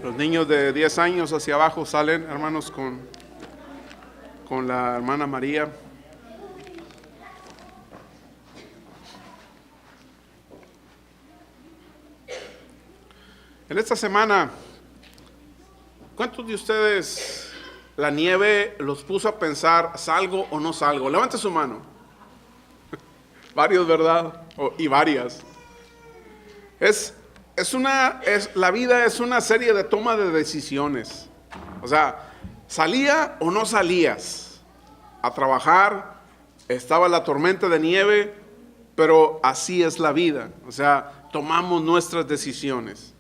Los niños de 10 años hacia abajo salen, hermanos, con la hermana María. En esta semana, ¿cuántos de ustedes la nieve los puso a pensar, salgo o no salgo? Levante su mano. Varios, ¿verdad? Y varias. La vida es una serie de toma de decisiones. O sea, salía o no salías a trabajar, estaba la tormenta de nieve, pero así es la vida. O sea, tomamos nuestras decisiones.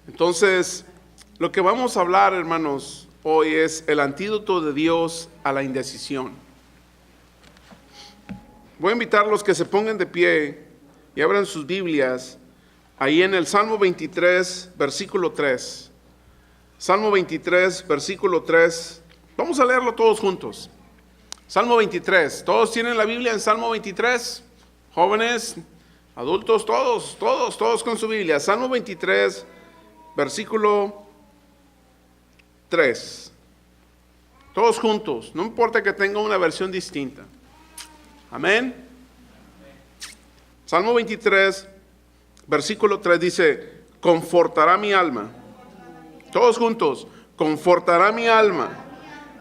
Entonces, lo que vamos a hablar, hermanos, hoy es el antídoto de Dios a la indecisión. Voy a invitarlos que se pongan de pie y abran sus Biblias ahí en el Salmo 23, versículo 3. Salmo 23, versículo 3. Vamos a leerlo todos juntos. Salmo 23. ¿Todos tienen la Biblia en Salmo 23? Jóvenes, adultos, todos con su Biblia. Salmo 23, versículo 3. Todos juntos. No importa que tenga una versión distinta. Amén. Salmo 23, versículo 3 dice: confortará mi alma. Todos juntos. Confortará mi alma.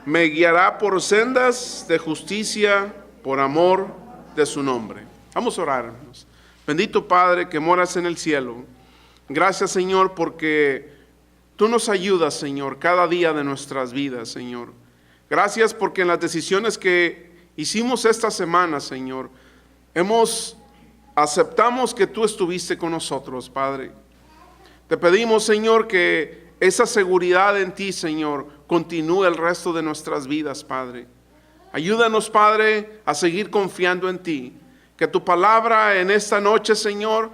Me guiará por sendas de justicia por amor de su nombre. Vamos a orar, hermanos. Bendito Padre que moras en el cielo. Gracias, Señor, porque tú nos ayudas, Señor, cada día de nuestras vidas, Señor. Gracias porque en las decisiones que hicimos esta semana, Señor, aceptamos que tú estuviste con nosotros, Padre. Te pedimos, Señor, que esa seguridad en ti, Señor, continúe el resto de nuestras vidas, Padre. Ayúdanos, Padre, a seguir confiando en ti. Que tu palabra en esta noche, Señor,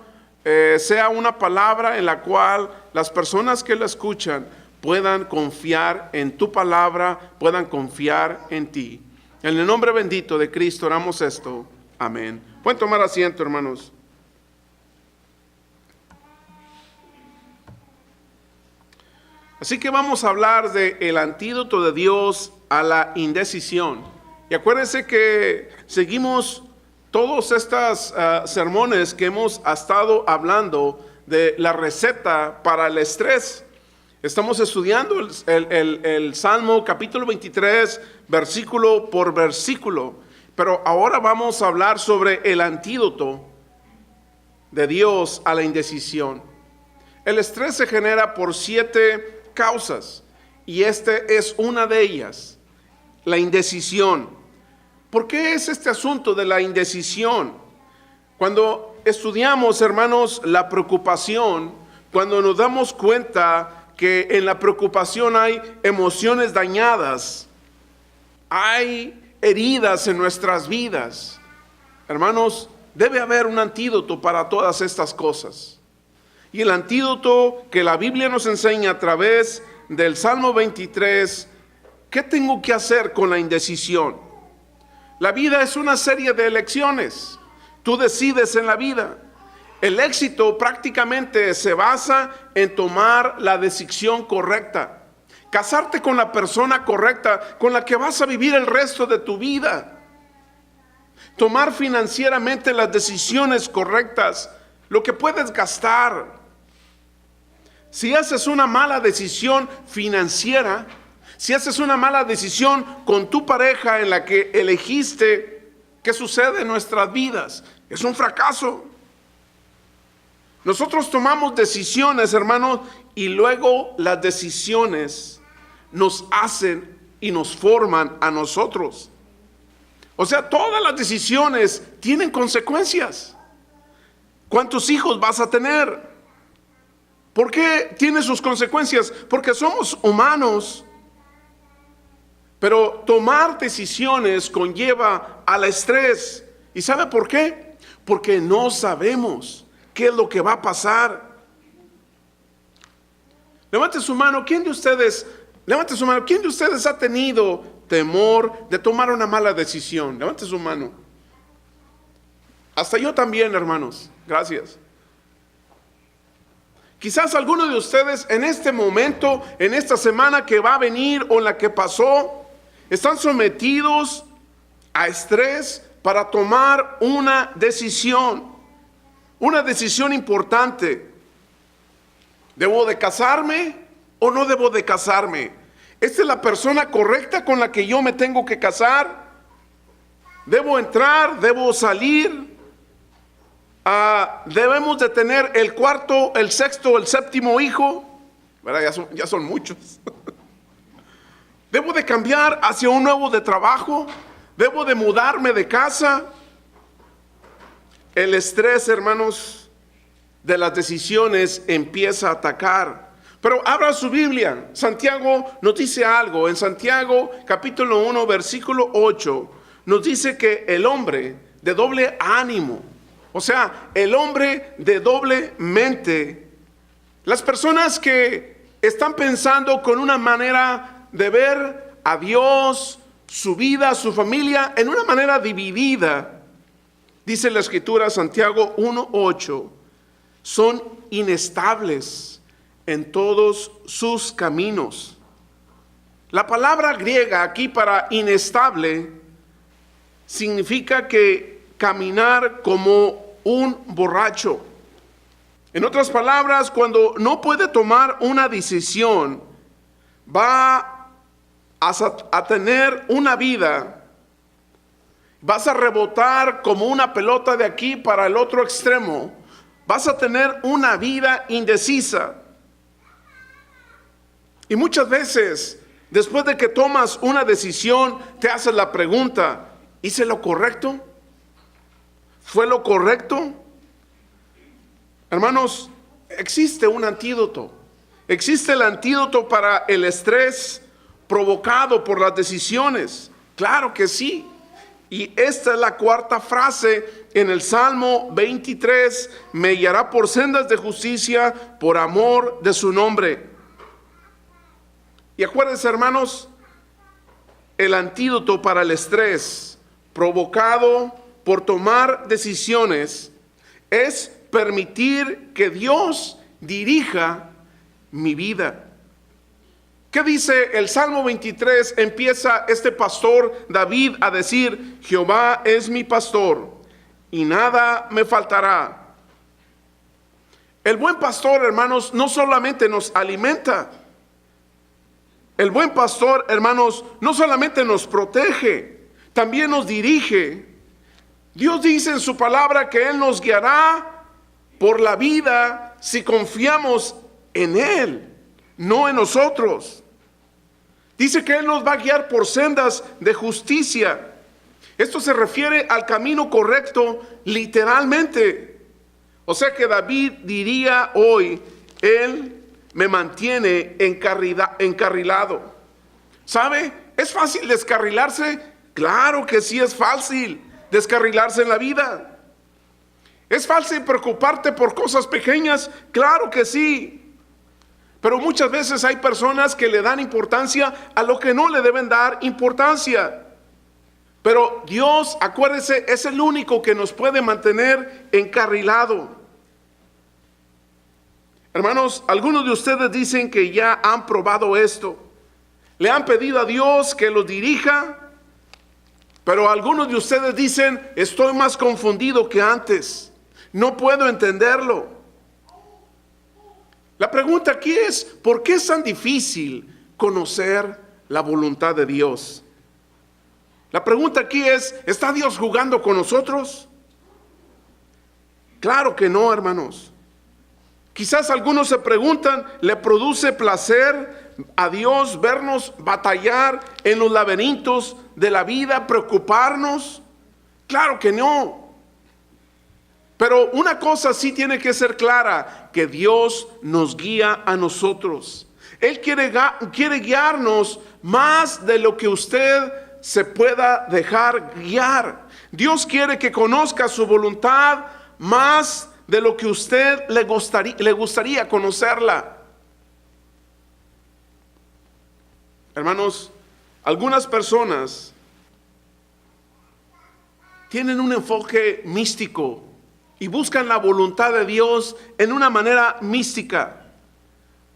sea una palabra en la cual las personas que la escuchan puedan confiar en tu palabra, puedan confiar en ti. En el nombre bendito de Cristo oramos esto. Amén. Pueden tomar asiento, hermanos. Así que vamos a hablar del antídoto de Dios a la indecisión. Y acuérdense que seguimos todos estos sermones que hemos estado hablando de la receta para el estrés. Estamos estudiando el Salmo capítulo 23, versículo por versículo. Pero ahora vamos a hablar sobre el antídoto de Dios a la indecisión. El estrés se genera por 7 causas y este es una de ellas, la indecisión. ¿Por qué es este asunto de la indecisión? Cuando estudiamos, hermanos, la preocupación, cuando nos damos cuenta que en la preocupación hay emociones dañadas, hay heridas en nuestras vidas, hermanos, debe haber un antídoto para todas estas cosas. Y el antídoto que la Biblia nos enseña a través del Salmo 23, ¿qué tengo que hacer con la indecisión? La vida es una serie de elecciones. Tú decides en la vida. El éxito prácticamente se basa en tomar la decisión correcta. Casarte con la persona correcta con la que vas a vivir el resto de tu vida. Tomar financieramente las decisiones correctas, lo que puedes gastar. Si haces una mala decisión financiera, si haces una mala decisión con tu pareja en la que elegiste, ¿qué sucede en nuestras vidas? Es un fracaso. Nosotros tomamos decisiones, hermanos, y luego las decisiones nos hacen y nos forman a nosotros. O sea, todas las decisiones tienen consecuencias. ¿Cuántos hijos vas a tener? ¿Por qué tiene sus consecuencias? Porque somos humanos. Pero tomar decisiones conlleva al estrés. ¿Y sabe por qué? Porque no sabemos qué es lo que va a pasar. Levante su mano. ¿Quién de ustedes ha tenido temor de tomar una mala decisión? Levante su mano. Hasta yo también, hermanos. Gracias. Quizás algunos de ustedes en este momento, en esta semana que va a venir o en la que pasó, están sometidos a estrés para tomar una decisión importante. ¿Debo de casarme o no debo de casarme? ¿Esta es la persona correcta con la que yo me tengo que casar? ¿Debo entrar? ¿Debo salir? ¿Debemos de tener el cuarto, el sexto, el séptimo hijo? ¿Verdad? Ya son muchos. ¿Debo de cambiar hacia un nuevo de trabajo? ¿Debo de mudarme de casa? El estrés, hermanos, de las decisiones empieza a atacar. Pero abra su Biblia. Santiago nos dice algo. En Santiago capítulo 1 versículo 8 nos dice que el hombre de doble ánimo, o sea, el hombre de doble mente, las personas que están pensando con una manera de ver a Dios, su vida, su familia, en una manera dividida, dice la Escritura, Santiago 1:8, son inestables en todos sus caminos. La palabra griega aquí para inestable significa que caminar como un borracho. En otras palabras, cuando no puede tomar una decisión, va a tener una vida, vas a rebotar como una pelota de aquí para el otro extremo, vas a tener una vida indecisa. Y muchas veces, después de que tomas una decisión, te haces la pregunta, ¿hice lo correcto? ¿Fue lo correcto? Hermanos, existe un antídoto. Existe el antídoto para el estrés provocado por las decisiones. Claro que sí. Y esta es la cuarta frase en el Salmo 23. Me guiará por sendas de justicia por amor de su nombre. Y acuérdense, hermanos, el antídoto para el estrés provocado por tomar decisiones es permitir que Dios dirija mi vida. ¿Qué dice el Salmo 23? Empieza este pastor David a decir, Jehová es mi pastor y nada me faltará. El buen pastor, hermanos, no solamente nos alimenta. El buen pastor, hermanos, no solamente nos protege, también nos dirige. Dios dice en su palabra que Él nos guiará por la vida si confiamos en Él, no en nosotros. Dice que Él nos va a guiar por sendas de justicia. Esto se refiere al camino correcto literalmente. O sea que David diría hoy, Él me mantiene encarrilado. ¿Sabe? ¿Es fácil descarrilarse? Claro que sí es fácil descarrilarse en la vida. ¿Es fácil preocuparte por cosas pequeñas? Claro que sí. Pero muchas veces hay personas que le dan importancia a lo que no le deben dar importancia. Pero Dios, acuérdese, es el único que nos puede mantener encarrilado. Hermanos, algunos de ustedes dicen que ya han probado esto. Le han pedido a Dios que los dirija, pero algunos de ustedes dicen, estoy más confundido que antes. No puedo entenderlo. La pregunta aquí es, ¿por qué es tan difícil conocer la voluntad de Dios? La pregunta aquí es, ¿está Dios jugando con nosotros? Claro que no, hermanos. Quizás algunos se preguntan, ¿le produce placer a Dios vernos batallar en los laberintos de la vida, preocuparnos? Claro que no. Pero una cosa sí tiene que ser clara, que Dios nos guía a nosotros. Él quiere guiarnos más de lo que usted se pueda dejar guiar. Dios quiere que conozca su voluntad más de lo que usted le gustaría conocerla. Hermanos, algunas personas tienen un enfoque místico y buscan la voluntad de Dios en una manera mística.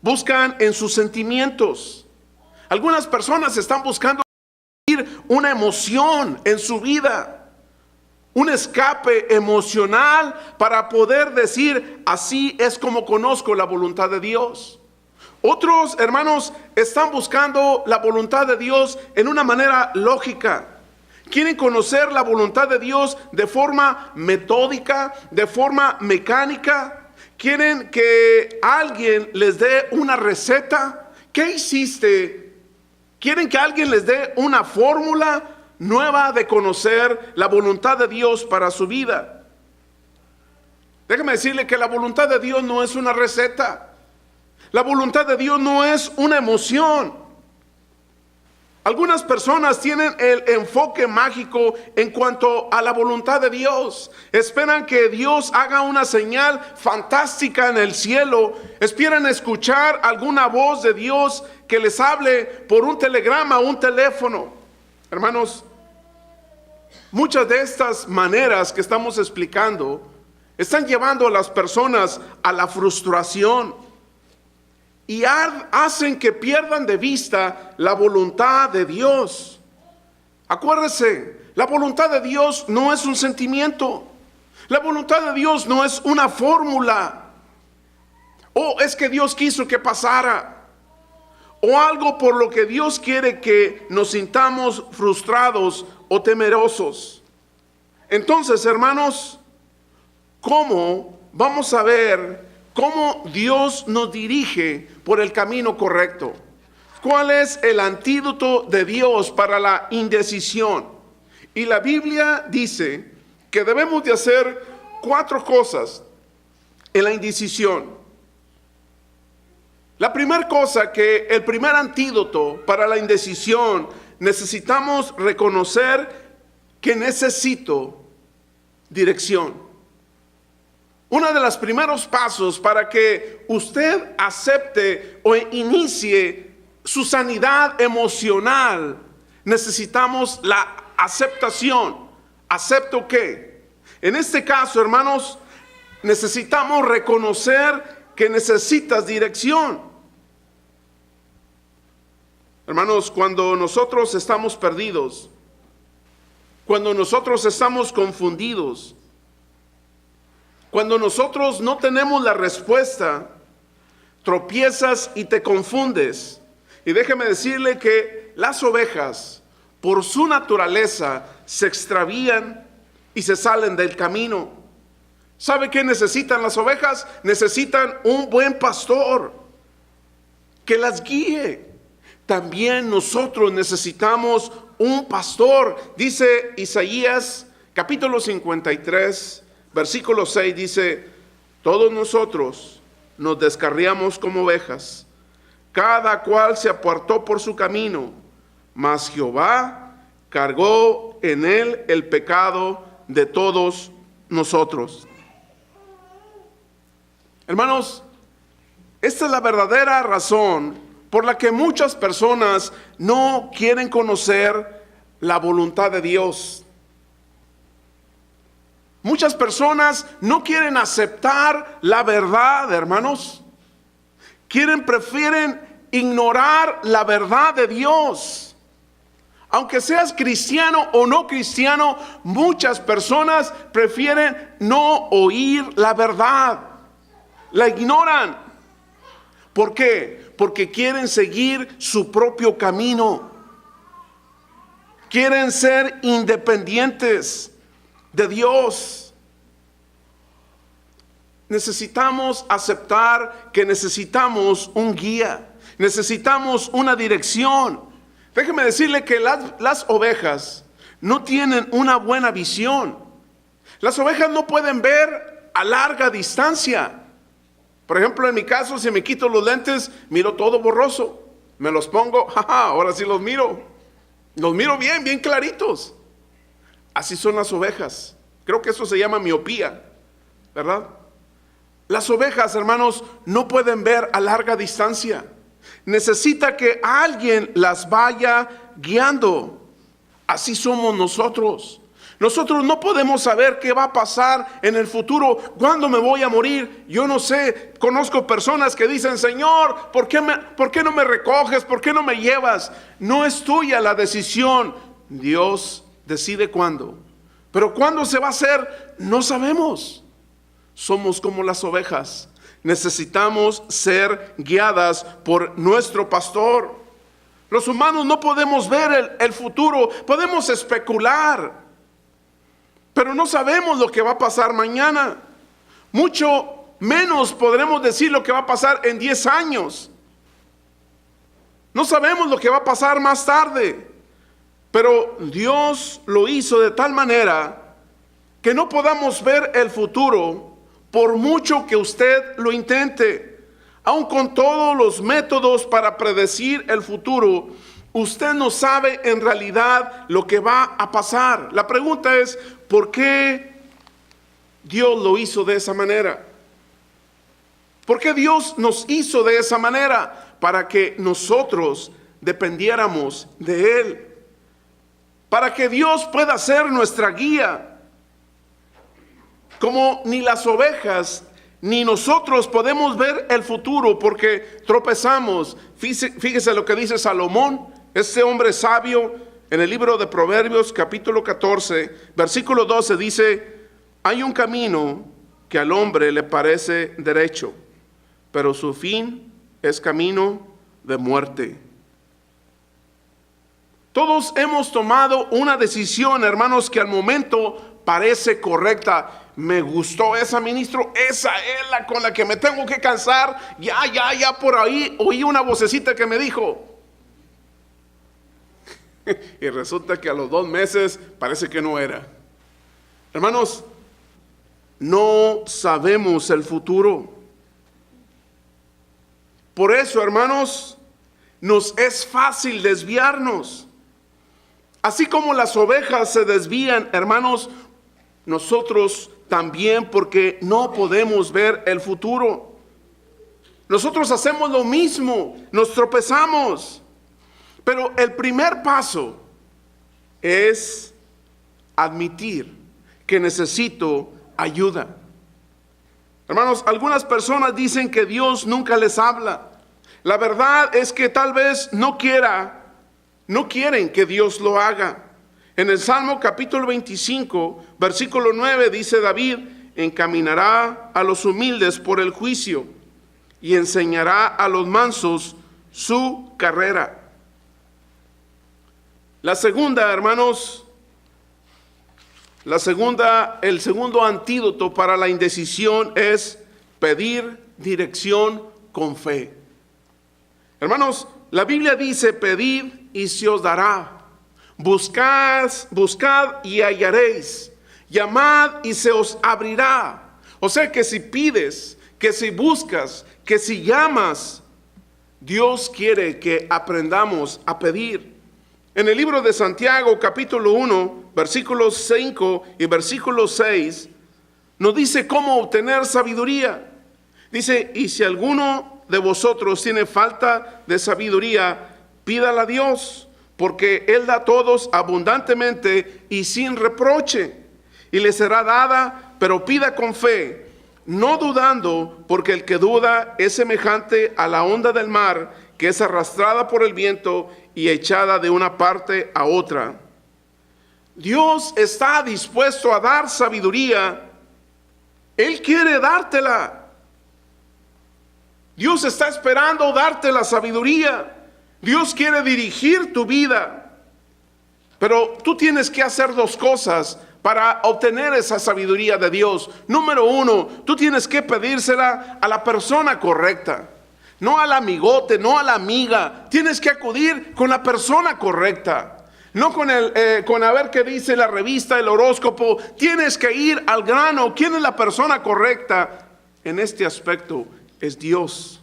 Buscan en sus sentimientos. Algunas personas están buscando una emoción en su vida, un escape emocional para poder decir, así es como conozco la voluntad de Dios. Otros hermanos están buscando la voluntad de Dios en una manera lógica. Quieren conocer la voluntad de Dios de forma metódica, de forma mecánica. Quieren que alguien les dé una receta. ¿Qué hiciste? Quieren que alguien les dé una fórmula nueva de conocer la voluntad de Dios para su vida. Déjeme decirle que la voluntad de Dios no es una receta. La voluntad de Dios no es una emoción. Algunas personas tienen el enfoque mágico en cuanto a la voluntad de Dios. Esperan que Dios haga una señal fantástica en el cielo. Esperan escuchar alguna voz de Dios que les hable por un telegrama o un teléfono. Hermanos, muchas de estas maneras que estamos explicando están llevando a las personas a la frustración y hacen que pierdan de vista la voluntad de Dios. Acuérdese, la voluntad de Dios no es un sentimiento. La voluntad de Dios no es una fórmula. O es que Dios quiso que pasara. O algo por lo que Dios quiere que nos sintamos frustrados o temerosos. Entonces, hermanos, ¿cómo vamos a ver cómo Dios nos dirige por el camino correcto? ¿Cuál es el antídoto de Dios para la indecisión? Y la Biblia dice que debemos de hacer 4 cosas en la indecisión. La primera cosa, que el primer antídoto para la indecisión, necesitamos reconocer que necesito dirección. Uno de los primeros pasos para que usted acepte o inicie su sanidad emocional, necesitamos la aceptación. ¿Acepto qué? En este caso, hermanos, necesitamos reconocer que necesitas dirección. Hermanos, cuando nosotros estamos perdidos, cuando nosotros estamos confundidos, cuando nosotros no tenemos la respuesta, tropiezas y te confundes. Y déjeme decirle que las ovejas, por su naturaleza, se extravían y se salen del camino. ¿Sabe qué necesitan las ovejas? Necesitan un buen pastor que las guíe. También nosotros necesitamos un pastor. Dice Isaías capítulo 53, versículo 6, dice: todos nosotros nos descarriamos como ovejas, cada cual se apartó por su camino, mas Jehová cargó en él el pecado de todos nosotros. Hermanos, esta es la verdadera razón por la que muchas personas no quieren conocer la voluntad de Dios. Muchas personas no quieren aceptar la verdad, hermanos. Prefieren ignorar la verdad de Dios. Aunque seas cristiano o no cristiano, muchas personas prefieren no oír la verdad. La ignoran. ¿Por qué? Porque quieren seguir su propio camino. Quieren ser independientes de Dios. Necesitamos aceptar que necesitamos un guía. Necesitamos una dirección. Déjeme decirle que las ovejas no tienen una buena visión. Las ovejas no pueden ver a larga distancia. Por ejemplo, en mi caso, si me quito los lentes, miro todo borroso. Me los pongo, ahora sí los miro. Los miro bien, bien claritos. Así son las ovejas. Creo que eso se llama miopía, ¿verdad? Las ovejas, hermanos, no pueden ver a larga distancia. Necesita que alguien las vaya guiando. Así somos nosotros. Nosotros no podemos saber qué va a pasar en el futuro, cuándo me voy a morir. Yo no sé, conozco personas que dicen, Señor, ¿por qué no me recoges? ¿Por qué no me llevas? No es tuya la decisión. Dios decide cuándo. Pero cuándo se va a hacer, no sabemos. Somos como las ovejas. Necesitamos ser guiadas por nuestro pastor. Los humanos no podemos ver el futuro, podemos especular, pero no sabemos lo que va a pasar mañana. Mucho menos podremos decir lo que va a pasar en 10 años. No sabemos lo que va a pasar más tarde, pero Dios lo hizo de tal manera que no podamos ver el futuro por mucho que usted lo intente. Aun con todos los métodos para predecir el futuro, usted no sabe en realidad lo que va a pasar. La pregunta es, ¿por qué Dios lo hizo de esa manera? ¿Por qué Dios nos hizo de esa manera? Para que nosotros dependiéramos de Él. Para que Dios pueda ser nuestra guía. Como ni las ovejas ni nosotros podemos ver el futuro porque tropezamos. Fíjese lo que dice Salomón, este hombre sabio, en el libro de Proverbios capítulo 14, versículo 12 dice, hay un camino que al hombre le parece derecho, pero su fin es camino de muerte. Todos hemos tomado una decisión, hermanos, que al momento parece correcta. Me gustó esa, ministro, esa es la con la que me tengo que casar. Ya por ahí oí una vocecita que me dijo. Y resulta que a los 2 meses parece que no era. Hermanos, no sabemos el futuro. Por eso, hermanos, nos es fácil desviarnos. Así como las ovejas se desvían, hermanos, nosotros también, porque no podemos ver el futuro. Nosotros hacemos lo mismo, nos tropezamos. Pero el primer paso es admitir que necesito ayuda. Hermanos, algunas personas dicen que Dios nunca les habla. La verdad es que tal vez no quieren que Dios lo haga. En el Salmo capítulo 25, versículo 9 dice David, encaminará a los humildes por el juicio y enseñará a los mansos su carrera. La segunda, hermanos, el segundo antídoto para la indecisión es pedir dirección con fe. Hermanos, la Biblia dice, pedid y se os dará. Buscad y hallaréis. Llamad y se os abrirá. O sea que si pides, que si buscas, que si llamas, Dios quiere que aprendamos a pedir. En el libro de Santiago, capítulo 1, versículos 5 y versículo 6, nos dice cómo obtener sabiduría. Dice, y si alguno de vosotros tiene falta de sabiduría, pídala a Dios, porque Él da a todos abundantemente y sin reproche, y le será dada, pero pida con fe, no dudando, porque el que duda es semejante a la onda del mar, que es arrastrada por el viento y echada de una parte a otra. Dios está dispuesto a dar sabiduría. Él quiere dártela. Dios está esperando darte la sabiduría. Dios quiere dirigir tu vida. Pero tú tienes que hacer 2 cosas para obtener esa sabiduría de Dios. Número 1, tú tienes que pedírsela a la persona correcta. No al amigote, no a la amiga. Tienes que acudir con la persona correcta. No con a ver qué dice la revista, el horóscopo. Tienes que ir al grano. ¿Quién es la persona correcta? En este aspecto es Dios.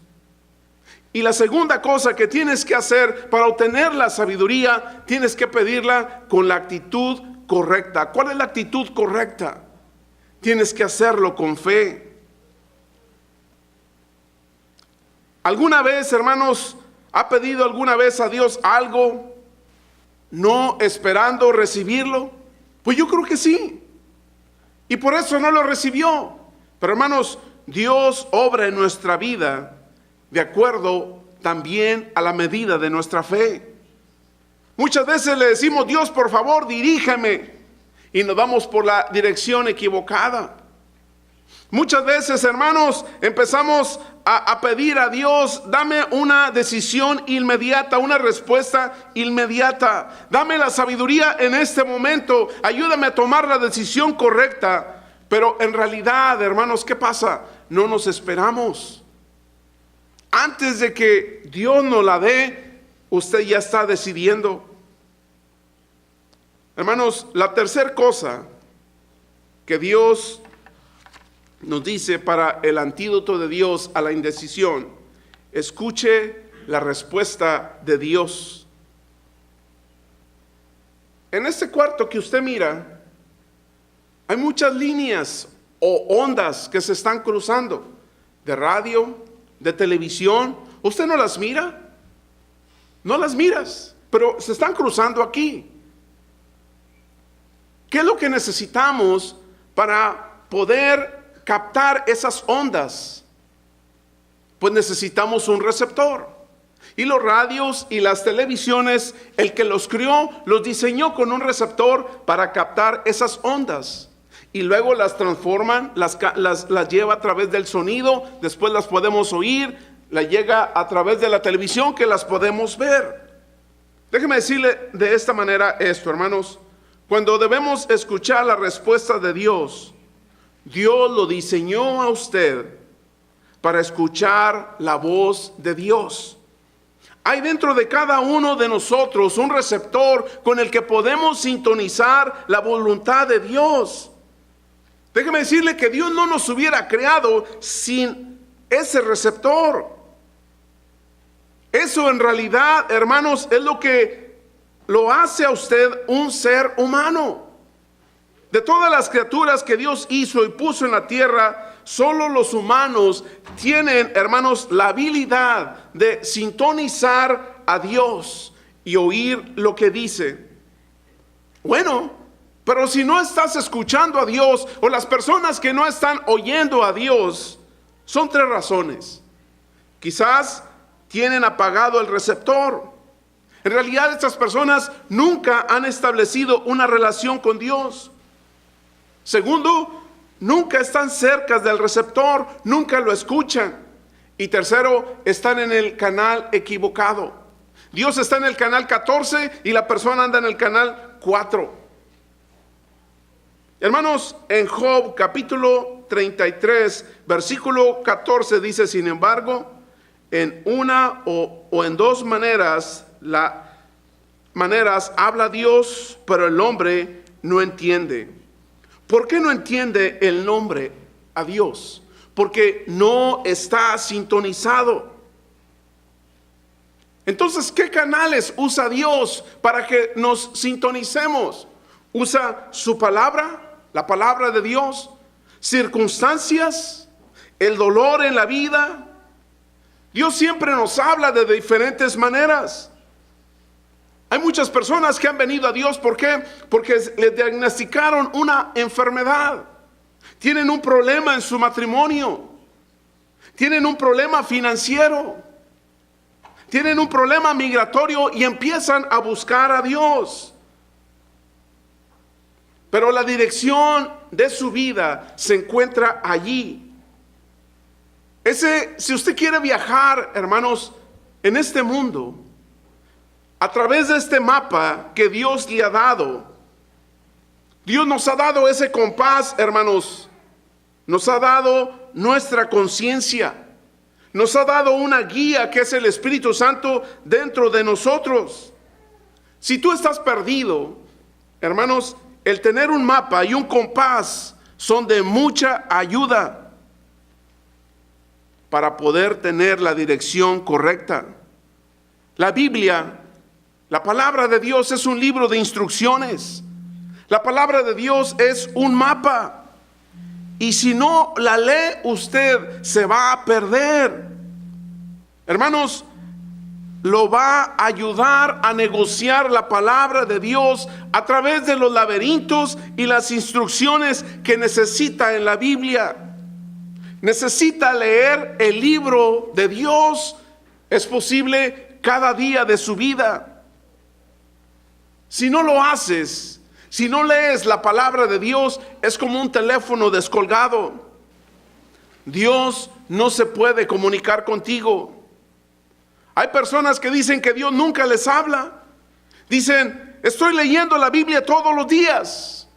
Y la segunda cosa que tienes que hacer para obtener la sabiduría, tienes que pedirla con la actitud correcta. ¿Cuál es la actitud correcta? Tienes que hacerlo con fe. ¿Alguna vez, hermanos, ha pedido alguna vez a Dios algo no esperando recibirlo? Pues yo creo que sí. Y por eso no lo recibió. Pero hermanos, Dios obra en nuestra vida de acuerdo también a la medida de nuestra fe. Muchas veces le decimos: Dios, por favor, dirígeme, y nos vamos por la dirección equivocada. Muchas veces, hermanos, empezamos a pedir a Dios: dame una decisión inmediata, una respuesta inmediata. Dame la sabiduría en este momento, ayúdame a tomar la decisión correcta. Pero en realidad, hermanos, ¿qué pasa? No nos esperamos. Antes de que Dios nos la dé, usted ya está decidiendo. Hermanos, la tercera cosa que Dios nos dice para el antídoto de Dios a la indecisión: escuche la respuesta de Dios. En este cuarto que usted mira, hay muchas líneas o ondas que se están cruzando, de radio, de televisión. ¿Usted no las mira? No las miras, pero se están cruzando aquí. ¿Qué es lo que necesitamos para poder captar esas ondas? Pues necesitamos un receptor. Y los radios y las televisiones, el que los creó, los diseñó con un receptor para captar esas ondas. Y luego las transforman, las lleva a través del sonido, después las podemos oír, la llega a través de la televisión que las podemos ver. Déjeme decirle de esta manera esto, hermanos. Cuando debemos escuchar la respuesta de Dios, Dios lo diseñó a usted para escuchar la voz de Dios. Hay dentro de cada uno de nosotros un receptor con el que podemos sintonizar la voluntad de Dios. Déjeme decirle que Dios no nos hubiera creado sin ese receptor. Eso en realidad, hermanos, es lo que lo hace a usted un ser humano. De todas las criaturas que Dios hizo y puso en la tierra, solo los humanos tienen, hermanos, la habilidad de sintonizar a Dios y oír lo que dice. Bueno, pero si no estás escuchando a Dios, o las personas que no están oyendo a Dios, son tres razones. Quizás tienen apagado el receptor. En realidad, estas personas nunca han establecido una relación con Dios. Segundo, nunca están cerca del receptor, nunca lo escuchan. Y tercero, están en el canal equivocado. Dios está en el canal 14 y la persona anda en el canal 4. Hermanos, en Job capítulo 33, versículo 14 dice: sin embargo, en una o en dos maneras habla Dios, pero el hombre no entiende. ¿Por qué no entiende el hombre a Dios? Porque no está sintonizado. Entonces, ¿qué canales usa Dios para que nos sintonicemos? Usa su palabra, la palabra de Dios, circunstancias, el dolor en la vida. Dios siempre nos habla de diferentes maneras. Hay muchas personas que han venido a Dios, ¿por qué? Porque les diagnosticaron una enfermedad. Tienen un problema en su matrimonio. Tienen un problema financiero. Tienen un problema migratorio y empiezan a buscar a Dios. Pero la dirección de su vida se encuentra allí. Si usted quiere viajar, hermanos, en este mundo, a través de este mapa que Dios le ha dado, Dios nos ha dado ese compás, hermanos. Nos ha dado nuestra conciencia. Nos ha dado una guía que es el Espíritu Santo dentro de nosotros. Si tú estás perdido, hermanos, el tener un mapa y un compás son de mucha ayuda para poder tener la dirección correcta. La Biblia, la palabra de Dios, es un libro de instrucciones. La palabra de Dios es un mapa. Y si no la lee, usted se va a perder. Hermanos, lo va a ayudar a negociar la palabra de Dios a través de los laberintos y las instrucciones que necesita en la Biblia. Necesita leer el libro de Dios. Es posible cada día de su vida. Si no lo haces, si no lees la palabra de Dios, es como un teléfono descolgado. Dios no se puede comunicar contigo. Hay personas que dicen que Dios nunca les habla. Dicen, estoy leyendo la Biblia todos los días.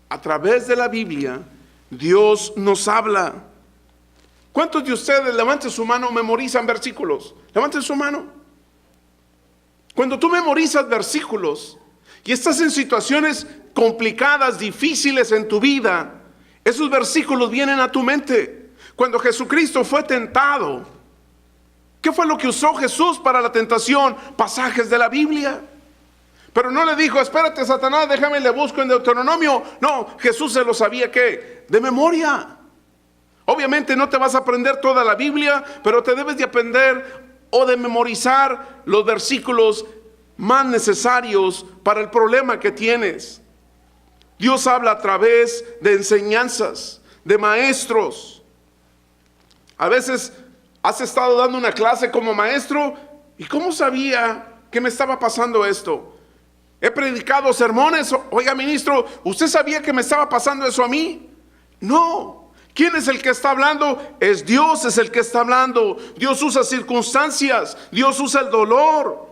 A través de la Biblia, Dios nos habla. ¿Cuántos de ustedes, levanten su mano, memorizan versículos? Levanten su mano. Cuando tú memorizas versículos y estás en situaciones complicadas, difíciles en tu vida, esos versículos vienen a tu mente. Cuando Jesucristo fue tentado, ¿qué fue lo que usó Jesús para la tentación? Pasajes de la Biblia. Pero no le dijo, espérate Satanás, déjame le busco en Deuteronomio. No, Jesús se lo sabía que de memoria. Obviamente no te vas a aprender toda la Biblia, pero te debes de aprender o de memorizar los versículos más necesarios para el problema que tienes. Dios habla a través de enseñanzas, de maestros. A veces has estado dando una clase como maestro y ¿cómo sabía que me estaba pasando esto? He predicado sermones. Oiga, ministro, ¿usted sabía que me estaba pasando eso a mí? No. ¿Quién es el que está hablando? Es Dios, es el que está hablando. Dios usa circunstancias, Dios usa el dolor.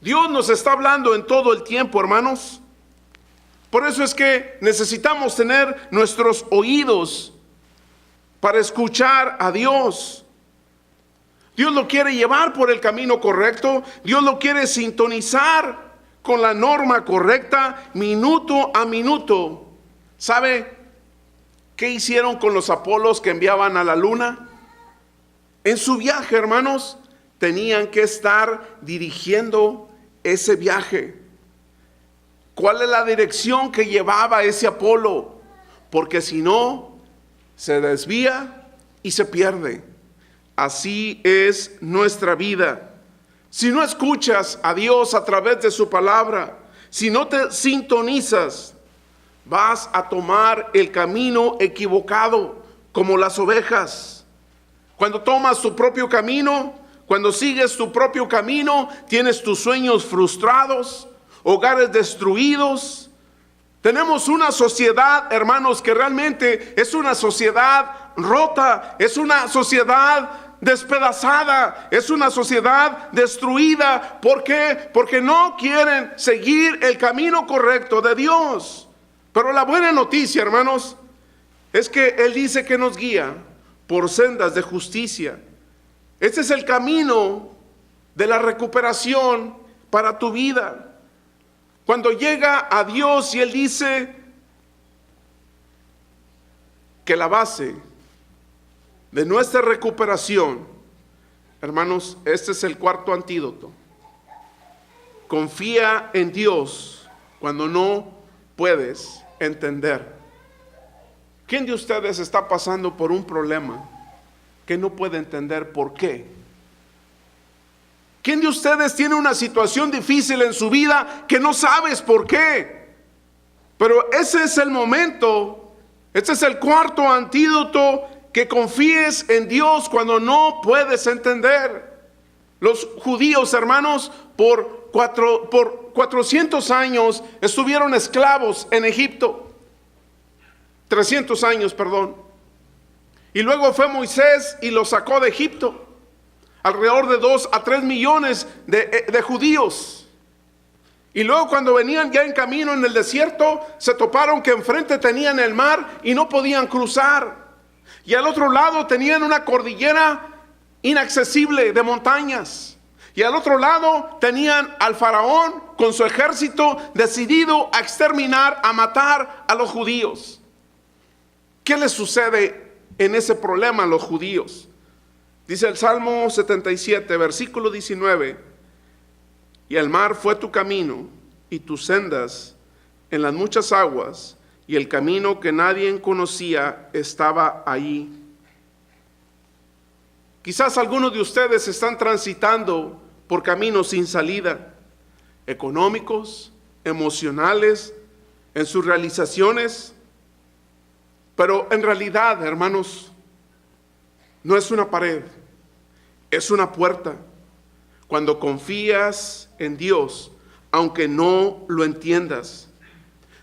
Dios nos está hablando en todo el tiempo, hermanos. Por eso es que necesitamos tener nuestros oídos para escuchar a Dios. Dios lo quiere llevar por el camino correcto. Dios lo quiere sintonizar con la norma correcta, minuto a minuto. ¿Sabe qué hicieron con los Apolos que enviaban a la luna? En su viaje, hermanos, tenían que estar dirigiendo ese viaje. ¿Cuál es la dirección que llevaba ese Apolo? Porque si no, se desvía y se pierde. Así es nuestra vida. Si no escuchas a Dios a través de su palabra, si no te sintonizas, vas a tomar el camino equivocado, como las ovejas. Cuando tomas tu propio camino, cuando sigues tu propio camino, tienes tus sueños frustrados, hogares destruidos. Tenemos una sociedad, hermanos, que realmente es una sociedad rota, es una sociedad despedazada, es una sociedad destruida. ¿Por qué? Porque no quieren seguir el camino correcto de Dios. Pero la buena noticia, hermanos, es que Él dice que nos guía por sendas de justicia. Este es el camino de la recuperación para tu vida. Cuando llega a Dios y Él dice que la base de nuestra recuperación, hermanos, este es el cuarto antídoto. Confía en Dios cuando no puedes entender. ¿Quién de ustedes está pasando por un problema que no puede entender por qué? ¿Quién de ustedes tiene una situación difícil en su vida que no sabes por qué? Pero ese es el momento, este es el cuarto antídoto, que confíes en Dios cuando no puedes entender. Los judíos, hermanos, por 400 años estuvieron esclavos en Egipto. 300 años, perdón. Y luego fue Moisés y los sacó de Egipto. Alrededor de 2 a 3 millones de judíos. Y luego cuando venían ya en camino en el desierto, se toparon que enfrente tenían el mar y no podían cruzar. Y al otro lado tenían una cordillera inaccesible de montañas. Y al otro lado tenían al faraón con su ejército decidido a exterminar, a matar a los judíos. ¿Qué les sucede en ese problema a los judíos? Dice el Salmo 77, versículo 19: y el mar fue tu camino y tus sendas en las muchas aguas, y el camino que nadie conocía estaba ahí. Quizás algunos de ustedes están transitando por caminos sin salida, económicos, emocionales, en sus realizaciones. Pero en realidad, hermanos, no es una pared, es una puerta. Cuando confías en Dios, aunque no lo entiendas.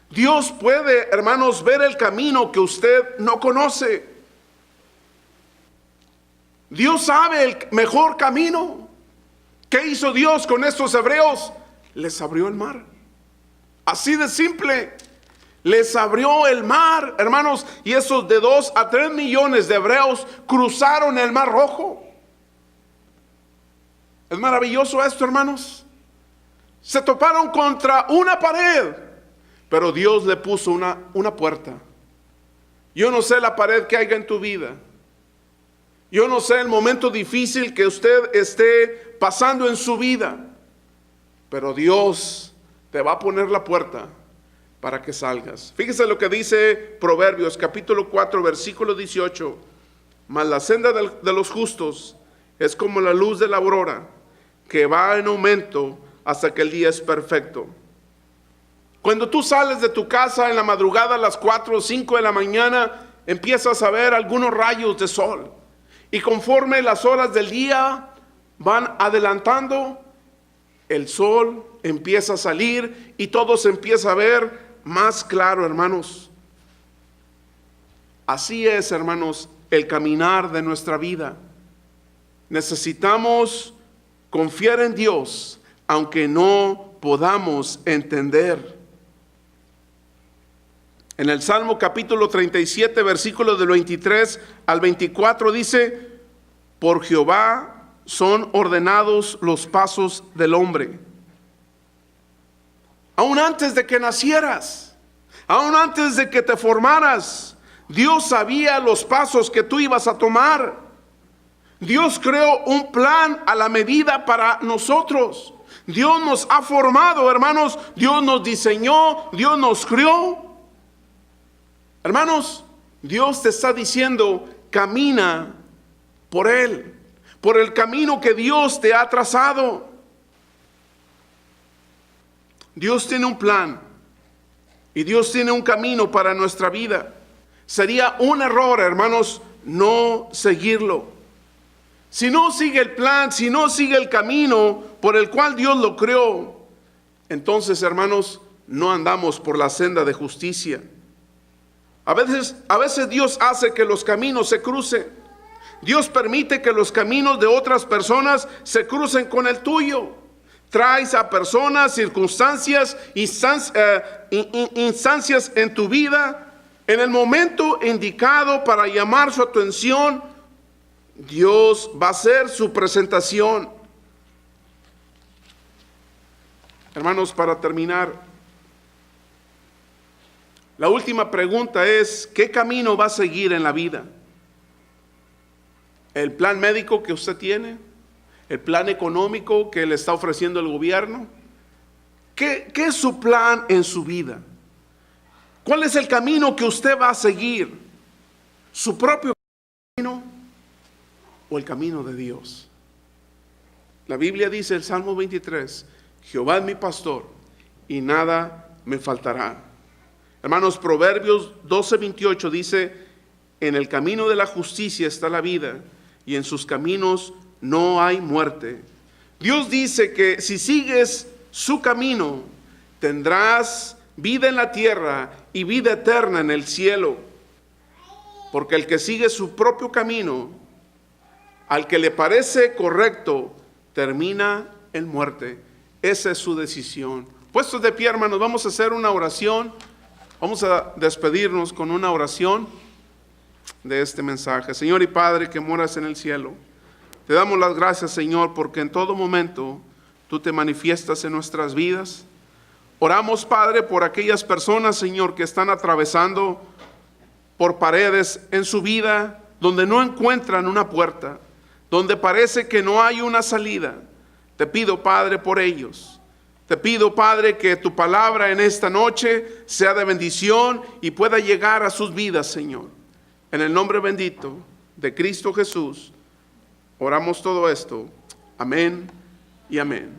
Dios puede, hermanos, ver el camino que usted no conoce. Dios sabe el mejor camino. ¿Qué hizo Dios con estos hebreos? Les abrió el mar. Así de simple. Les abrió el mar, hermanos, y esos de 2 a 3 millones de hebreos cruzaron el Mar Rojo. Es maravilloso esto, hermanos. Se toparon contra una pared, pero Dios le puso una puerta. Yo no sé la pared que haya en tu vida. Yo no sé el momento difícil que usted esté pasando en su vida, pero Dios te va a poner la puerta para que salgas. Fíjese lo que dice Proverbios capítulo 4 versículo 18. Mas la senda de los justos es como la luz de la aurora, que va en aumento hasta que el día es perfecto. Cuando tú sales de tu casa en la madrugada a las 4 o 5 de la mañana, empiezas a ver algunos rayos de sol. Y conforme las horas del día van adelantando, el sol empieza a salir y todo se empieza a ver más claro, hermanos. Así es, hermanos, el caminar de nuestra vida. Necesitamos confiar en Dios, aunque no podamos entender. En el Salmo capítulo 37, versículos del 23 al 24 dice: por Jehová son ordenados los pasos del hombre. Aún antes de que nacieras, aún antes de que te formaras, Dios sabía los pasos que tú ibas a tomar. Dios creó un plan a la medida para nosotros. Dios nos ha formado, hermanos. Dios nos diseñó, Dios nos crió. Hermanos, Dios te está diciendo, camina por Él, por el camino que Dios te ha trazado. Dios tiene un plan y Dios tiene un camino para nuestra vida. Sería un error, hermanos, no seguirlo. Si no sigue el plan, si no sigue el camino por el cual Dios lo creó, entonces, hermanos, no andamos por la senda de justicia. A veces Dios hace que los caminos se crucen. Dios permite que los caminos de otras personas se crucen con el tuyo. Traes a personas, circunstancias, instancias en tu vida en el momento indicado para llamar su atención. Dios va a hacer su presentación. Hermanos, para terminar, la última pregunta es: ¿qué camino va a seguir en la vida? ¿El plan médico que usted tiene? ¿El plan económico que le está ofreciendo el gobierno? ¿Qué es su plan en su vida? ¿Cuál es el camino que usted va a seguir? ¿Su propio camino o el camino de Dios? La Biblia dice, el Salmo 23, Jehová es mi pastor y nada me faltará. Hermanos, Proverbios 12:28 dice: en el camino de la justicia está la vida, y en sus caminos no hay muerte. Dios dice que si sigues su camino, tendrás vida en la tierra y vida eterna en el cielo. Porque el que sigue su propio camino, al que le parece correcto, termina en muerte. Esa es su decisión. Puestos de pie, hermanos, vamos a hacer una oración. Vamos a despedirnos con una oración de este mensaje. Señor y Padre que moras en el cielo, te damos las gracias, Señor, porque en todo momento tú te manifiestas en nuestras vidas. Oramos, Padre, por aquellas personas, Señor, que están atravesando por paredes en su vida, donde no encuentran una puerta, donde parece que no hay una salida. Te pido, Padre, por ellos. Te pido, Padre, que tu palabra en esta noche sea de bendición y pueda llegar a sus vidas, Señor. En el nombre bendito de Cristo Jesús, Oramos todo esto. Amén y amén.